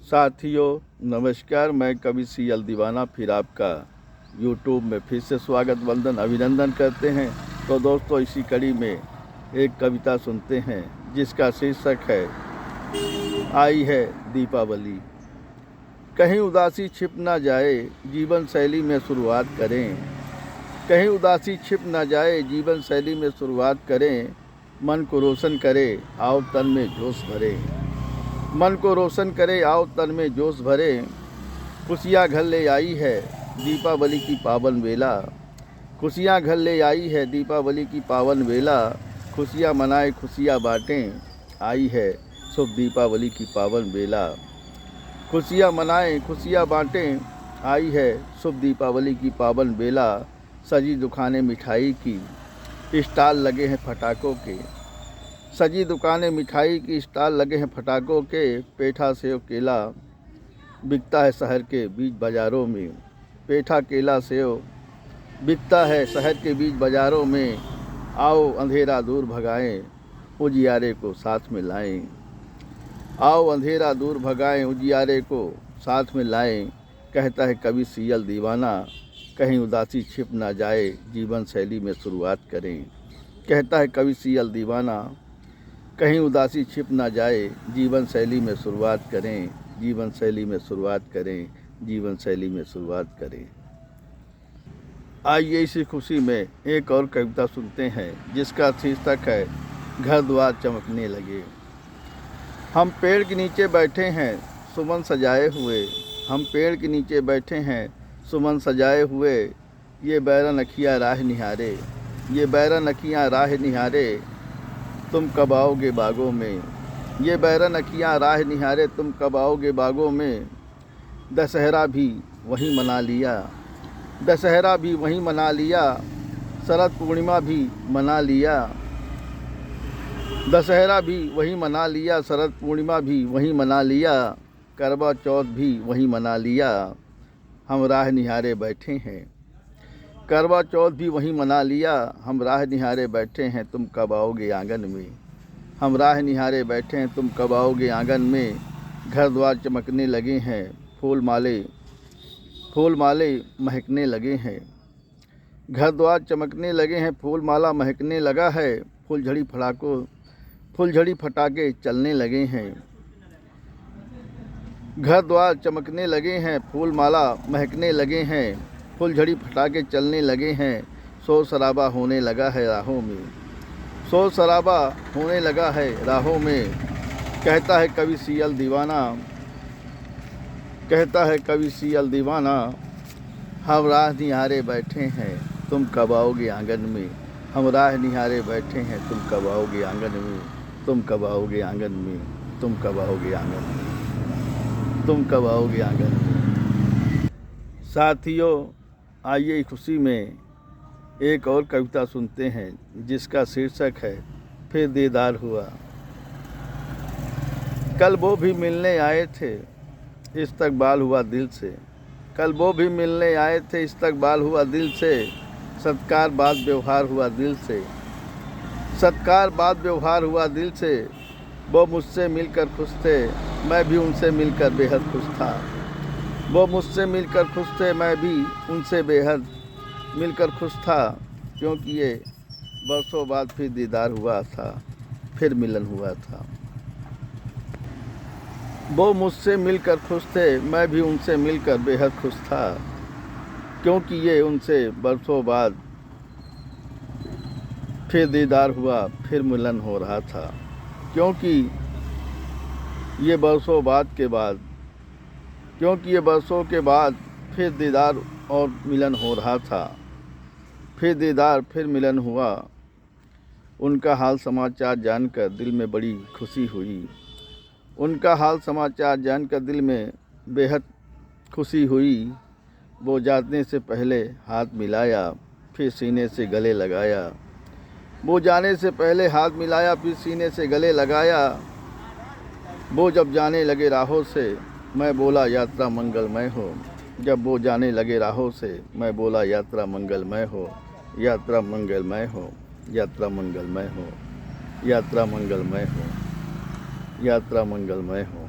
साथियों नमस्कार, मैं कवि सीएल दीवाना फिर आपका यूट्यूब में फिर से स्वागत वंदन अभिनंदन करते हैं। तो दोस्तों, इसी कड़ी में एक कविता सुनते हैं जिसका शीर्षक है आई है दीपावली। कहीं उदासी छिप ना जाए जीवन शैली में शुरुआत करें, कहीं उदासी छिप ना जाए जीवन शैली में शुरुआत करें। मन को रोशन करे आओ तन में जोश भरे, मन को रोशन करे आओ तन में जोश भरे। खुशियाँ घर ले आई है दीपावली की पावन बेला, खुशियाँ घर ले आई है दीपावली की पावन बेला। खुशियाँ मनाए खुशियाँ बाँटें, आई है शुभ दीपावली की पावन बेला। खुशियाँ मनाए खुशियाँ बाँटें, आई है शुभ दीपावली की पावन बेला। सजी दुकानें मिठाई की, स्टॉल लगे हैं पटाखों के, सजी दुकानें मिठाई की स्टॉल लगे हैं पटाखों के। पेठा सेव केला बिकता है शहर के बीच बाज़ारों में, पेठा केला सेव बिकता है शहर के बीच बाज़ारों में। आओ अंधेरा दूर भगाएं उजियारे को साथ में लाएं, आओ अंधेरा दूर भगाएं उजियारे को साथ में लाएं। कहता है कवि सीएल दीवाना, कहीं उदासी छिप ना जाए जीवन शैली में शुरुआत करें। कहता है कवि सीएल दीवाना, कहीं उदासी छिप ना जाए जीवन शैली में शुरुआत करें, जीवन शैली में शुरुआत करें, जीवन शैली में शुरुआत करें। आइए इसी खुशी में एक और कविता सुनते हैं जिसका शीर्षक है घर द्वार चमकने लगे। हम पेड़ के नीचे बैठे हैं सुमन सजाए हुए, हम पेड़ के नीचे बैठे हैं सुमन सजाए हुए। ये बैरन अखियाँ राह निहारे, ये बैरन अखियाँ राह निहारे। तुम कब आओगे बागों में, ये बैरन अखियाँ राह निहारे। तुम कब आओगे बागों में। दशहरा भी वहीं मना लिया, दशहरा भी वहीं मना लिया। शरद पूर्णिमा भी मना लिया, दशहरा भी वहीं मना लिया। शरद पूर्णिमा भी वहीं मना लिया, करवा चौथ भी वहीं मना लिया। हम राह निहारे बैठे हैं, करवा चौथ भी वहीं मना लिया। हम राह निहारे बैठे हैं तुम कब आओगे आंगन में, हम राह निहारे बैठे हैं तुम कब आओगे आंगन में। घर द्वार चमकने लगे हैं फूल माले महकने लगे हैं, घर द्वार चमकने लगे हैं फूल माला महकने लगा है। फुलझड़ी फटाके चलने लगे हैं, घर द्वार चमकने लगे हैं फूल माला महकने लगे हैं। फुलझड़ी फटाके चलने लगे हैं। शोर शराबा होने लगा है राहों में, शोर शराबा होने लगा है राहों में। कहता है कवि सीएल दीवाना, कहता है कवि सीएल दीवाना, हम राह निहारे बैठे हैं तुम कब आओगे आंगन में। हम राह निहारे बैठे हैं तुम कब आओगे आंगन में, तुम कब आओगे आंगन में, तुम कब आओगे आंगन में, तुम कब आओगे आंगन में। साथियों, आइए खुशी में एक और कविता सुनते हैं जिसका शीर्षक है फिर दीदार हुआ। कल वो भी मिलने आए थे इस्तकबाल हुआ दिल से, कल वो भी मिलने आए थे इस्तकबाल हुआ दिल से। सत्कार बाद व्यवहार हुआ दिल से, सत्कार बाद व्यवहार हुआ दिल से। वो मुझसे मिलकर खुश थे, मैं भी उनसे मिलकर बेहद खुश था। वो मुझसे मिलकर खुश थे, मैं भी उनसे बेहद मिलकर खुश था। क्योंकि ये बरसों बाद फिर दीदार हुआ था, फिर मिलन हुआ था। वो मुझसे मिलकर खुश थे, मैं भी उनसे मिलकर बेहद खुश था। क्योंकि ये उनसे बरसों बाद फिर दीदार हुआ, फिर मिलन हो रहा था। क्योंकि ये बरसों बाद के बाद, क्योंकि ये बरसों के बाद फिर दीदार और मिलन हो रहा था। फिर दीदार फिर मिलन हुआ। उनका हाल समाचार जानकर दिल में बड़ी खुशी हुई, उनका हाल समाचार जानकर दिल में बेहद खुशी हुई। वो जाने से पहले हाथ मिलाया, फिर सीने से गले लगाया। वो जाने से पहले हाथ मिलाया, फिर सीने से गले लगाया। वो जब जाने लगे राहों से, मैं बोला यात्रा मंगलमय हो। जब वो जाने लगे राहों से, मैं बोला यात्रा मंगलमय हो, यात्रा मंगलमय हो, यात्रा मंगलमय हो, यात्रा मंगलमय हो, यात्रा मंगलमय हो।